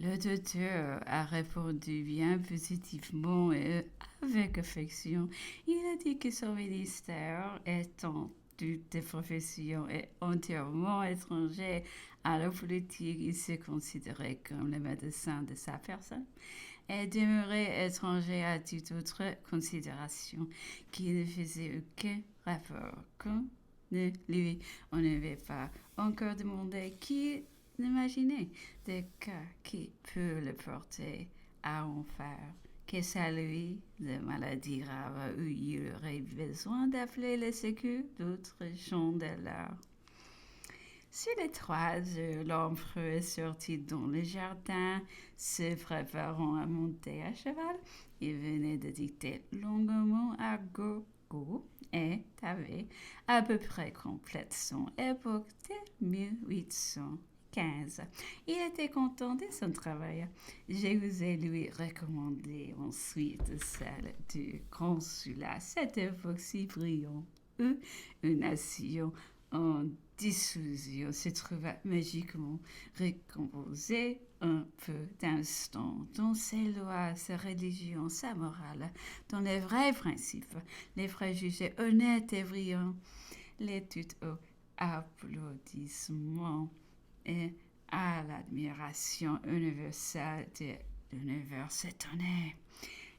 Le docteur a répondu bien positivement et avec affection. Il a dit que son ministère, étant toute profession et entièrement étranger à la politique, il se considérait comme le médecin de sa personne et demeurait étranger à toute autre considération qui ne faisait aucun rapport qu'on ne lui on n'avait pas encore demandé qui imaginait des cas qui peuvent le porter à en faire que ça lui de maladies graves où il aurait besoin d'appeler le secours d'autres gens de l'art. Sur les 3 heures, l'empereur est sorti dans le jardin, se préparant à monter à cheval. Il venait de dicter longuement à Gogo et avait à peu près complète son époque de 1815. Il était content de son travail. Je vous ai lui recommandé ensuite celle du consulat, cette époque si brillante, où une nation en dissolution se trouva magiquement récomposée un peu d'instant dans ses lois, sa religion, sa morale, dans les vrais principes, les préjugés honnêtes et brillants, les tout hauts applaudissements et à l'admiration universelle de l'univers s'étonnait.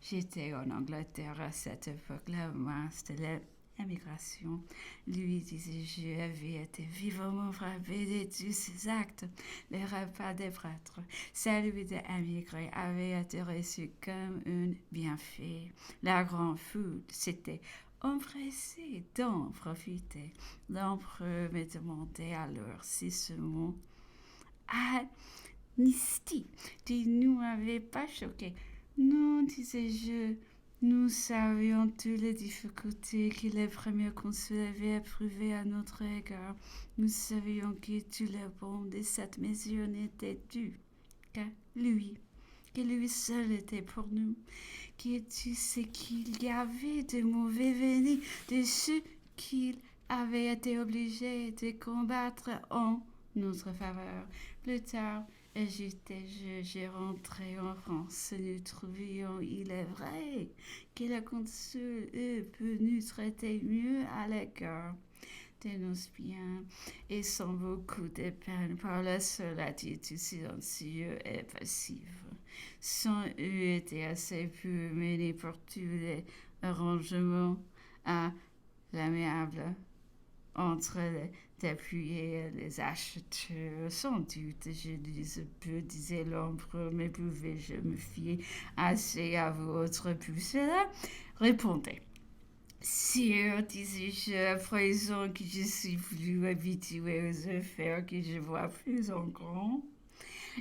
J'étais en Angleterre à cette époque-là, moi, c'était l'émigration. Lui, disais-je, avait été vivement frappé de tous ses actes. Les repas des prêtres, celui des émigrés avait été reçu comme un bienfait. La grande foule s'était empressée d'en profiter. L'empereur me demandait alors si ce mot amnistie ne nous avait pas choqué. Non, disais-je, nous savions toutes les difficultés que les premiers consuls avaient éprouvées à notre égard. Nous savions que tout le bon de cette mesure n'était dû qu'à lui, que lui seul était pour nous, que tout ce qu'il y avait de mauvais venait de ceux qu'il avait été obligé de combattre en notre faveur. Plus tard, j'ai rentré en France. Nous trouvions, il est vrai, que le consul eût pu nous traiter mieux à l'égard de nos biens et sans beaucoup de peine par la seule attitude silencieuse et passive. Son eût été assez peu mené pour tous les arrangements à l'amiable entre les dépouillés et les acheteurs. Sans doute, je dis peu, disait l'empereur, mais pouvais-je me fier assez à votre pour cela? Répondez. Sire, disais-je, à présent que je suis plus habitué aux affaires que je vois plus en grand,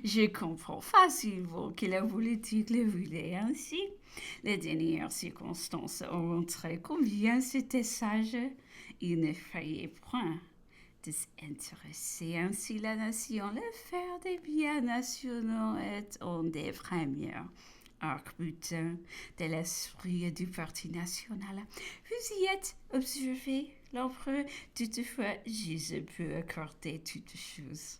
je comprends facilement que la politique le voulait ainsi. Les dernières circonstances ont montré combien c'était sage. Il ne fallait point désintéresser ainsi la nation. L'affaire des biens nationaux est en des premières arc-boutants de l'esprit du Parti national. Vous y êtes observé, l'empereur. Toutefois, je peux accorder toutes choses.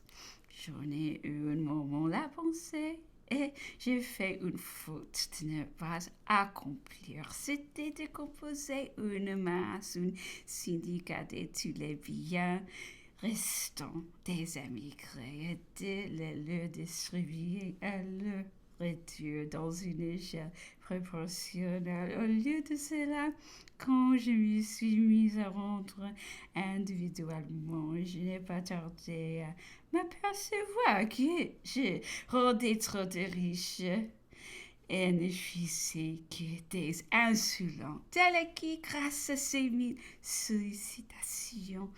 J'en ai eu un moment la pensée et j'ai fait une faute de ne pas accomplir. C'était de composer une masse, un syndicat de tous les biens restants des émigrés et de les leur distribuer à leur réduire dans une échelle proportionnelle. Au lieu de cela, quand je me suis mise à rendre individuellement, je n'ai pas tardé à m'apercevoir que je rendais trop de riches et ne faisais que des insolents, tels qui, grâce à ces mille sollicitations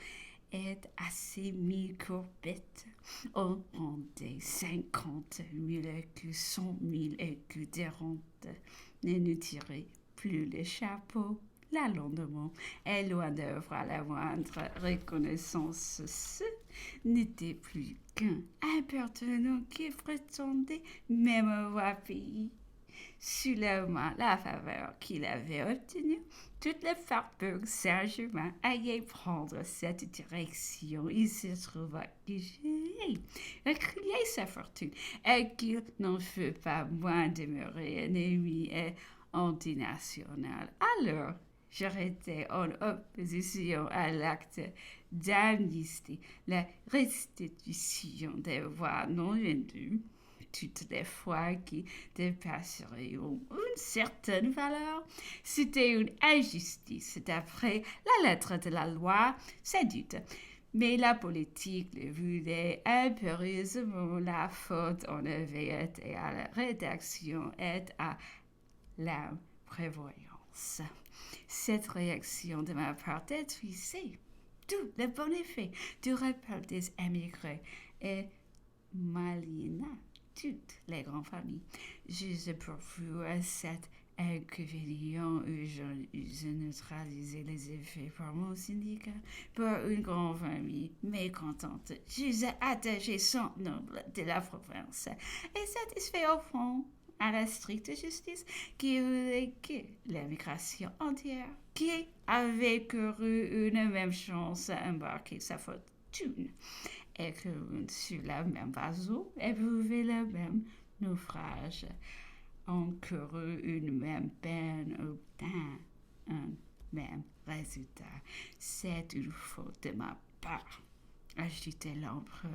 et à ces mille courbettes, on rendait 50 000 écus, 100 000 écus de rente, ne nous tirait plus les chapeaux. Le lendemain, et loin d'avoir la moindre reconnaissance, ce n'était plus qu'un impertinent qui prétendait même avoir payé Seulement la faveur qu'il avait obtenue, toute le Faubourg Saint-Germain allait prendre cette direction. Il se trouva que j'ai reculé sa fortune et qu'il n'en fut pas moins demeuré un ennemi antinational. Alors, j'arrêtais en opposition à l'acte d'amnistie, la restitution des voix non vendues, toutes les fois qui dépasseraient une certaine valeur. C'était une injustice d'après la lettre de la loi, c'est doute. Mais la politique le voulait impérieusement. La faute en avait été à la rédaction et à la prévoyance. Cette réaction de ma part détruisait tout le bon effet du rappel des émigrés et m'aliéna toutes les grandes familles. Je pourvu à cet inconvénient où je neutralisé les effets par mon syndicat. Pour une grande famille mécontente, j'ai attaché son nombre de la province et satisfait au fond à la stricte justice qui voulait que l'émigration entière, qui avait couru une même chance à embarquer sa fortune, et que sur la même vaseau éprouvait le même naufrage, encouru une même peine, obtint un même résultat. C'est une faute de ma part, ajoutait l'empereur,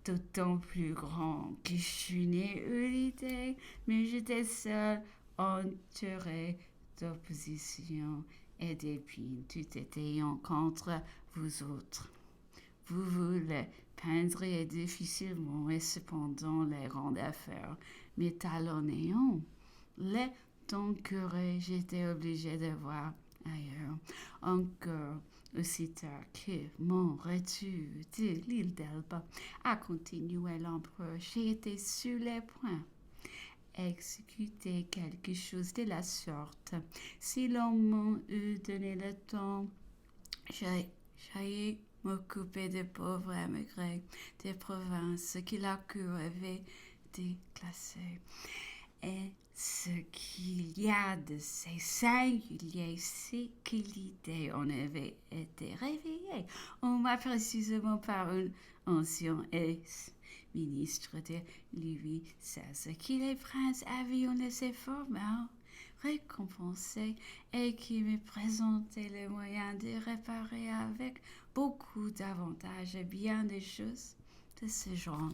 d'autant plus grand que je n'ai eu l'idée, mais j'étais seul, entouré d'opposition et d'épines, tout étant contre vous autres. Vous le peindrez difficilement et cependant les grandes affaires m'étalonnant. Les temps curés, j'étais obligé de voir ailleurs. Encore aussi tard que mon retour de l'île d'Elba a continué l'empereur, j'ai été sur les points exécuter quelque chose de la sorte. Si l'on m'en eût donné le temps, j'ai m'occuper des pauvres émigrés des provinces que la Cour avait déclassés. Et ce qu'il y a de ces singuliers, c'est que l'idée en avait été réveillée. On m'a précisément par un ancien ex-ministre de Louis XVI qui les princes avaient laissé formellement récompensé et qui me présentait les moyens de réparer avec beaucoup d'avantages bien des choses de ce genre.